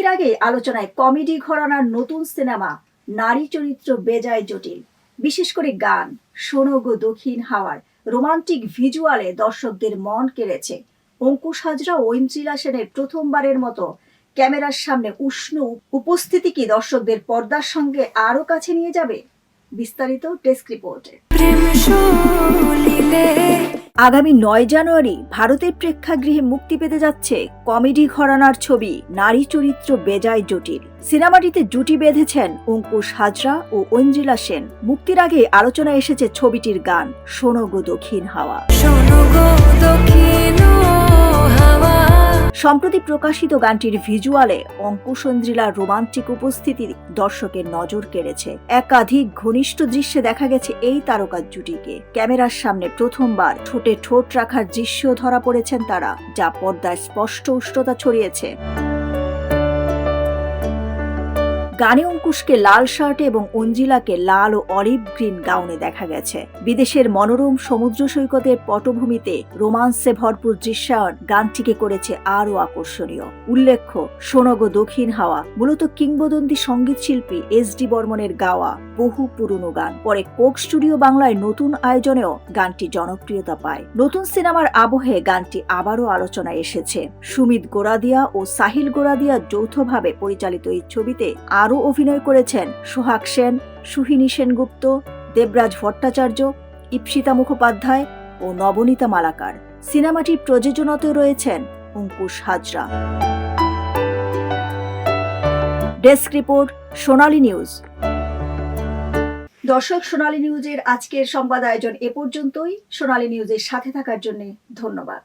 মুক্তির আগে আলোচনায় কমেডি ঘরানার নতুন সিনেমা নারী চরিত্র বেজায় জটিল। বিশেষ করে গান শোনো গো দক্ষিণ হাওয়ার রোমান্টিক ভিজুয়ালে দর্শকদের মন কেড়েছে। অঙ্কুশ হাজরা ও ঐন্দ্রিলা সেনের প্রথমবারের মতো ক্যামেরার সামনে উষ্ণ উপস্থিতি কি দর্শকদের পর্দার সঙ্গে আরো কাছে নিয়ে যাবে? বিস্তারিত ডেস্ক রিপোর্টে। আগামী 9 জানুয়ারি ভারতের প্রেক্ষাগৃহে মুক্তি পেতে যাচ্ছে কমেডি ঘরানার ছবি নারী চরিত্র বেজায় জটিল। সিনেমাটিতে জুটি বেঁধেছেন অঙ্কুশ হাজরা ও ঐন্দ্রিলা সেন। মুক্তির আগে আলোচনায় এসেছে ছবিটির গান শোনো গো দক্ষিণ হাওয়া। সম্প্রতি প্রকাশিত গানটির ভিজুয়ালে অঙ্কুশ ঐন্দ্রিলার রোমান্টিক উপস্থিতি দর্শকের নজর কেড়েছে। একাধিক ঘনিষ্ঠ দৃশ্যে দেখা গেছে এই তারকা জুটিকে। ক্যামেরার সামনে প্রথমবার ঠোঁটে ঠোঁট রাখার দৃশ্য ধরা পড়েছেন তারা, যা পর্দায় স্পষ্ট উষ্ণতা ছড়িয়েছে। গানে অঙ্কুশকে লাল শার্টে এবং ঐন্দ্রিলাকে লাল ও অলিভ গ্রিন গাউনে দেখা গেছে। বিদেশের মনোরম সমুদ্র সৈকতের পটভূমিতে রোমান্সে ভরপুর দৃশ্যায়ন গানটিকে করেছে আরও আকর্ষণীয়। উল্লেখ্য, শোনো গো দক্ষিণ হাওয়া মূলত কিংবদন্তি সঙ্গীত শিল্পী এস.ডি. বর্মনের গাওয়া বহু পুরনো গান। পরে কোক স্টুডিও বাংলায় নতুন আয়োজনেও গানটি জনপ্রিয়তা পায়। নতুন সিনেমার আবহে গানটি আবারও আলোচনায় এসেছে। সুমিত গোরাদিয়া ও সাহিল গোরাদিয়া যৌথভাবে পরিচালিত এই ছবিতে আরও অভিনয় করেছেন সোহাগ সেন, সুহিনী সেনগুপ্ত, দেবরাজ ভট্টাচার্য, ইপ্সিতা মুখোপাধ্যায় ও নবনীতা মালাকার। সিনেমাটির প্রযোজনাতেও রয়েছেন অঙ্কুশ হাজরা। ডেস্ক রিপোর্ট, সোনালী নিউজ। দর্শক, সোনালী নিউজের আজকের সংবাদ আয়োজন এ পর্যন্তই। সোনালী নিউজের সাথে থাকার জন্য ধন্যবাদ।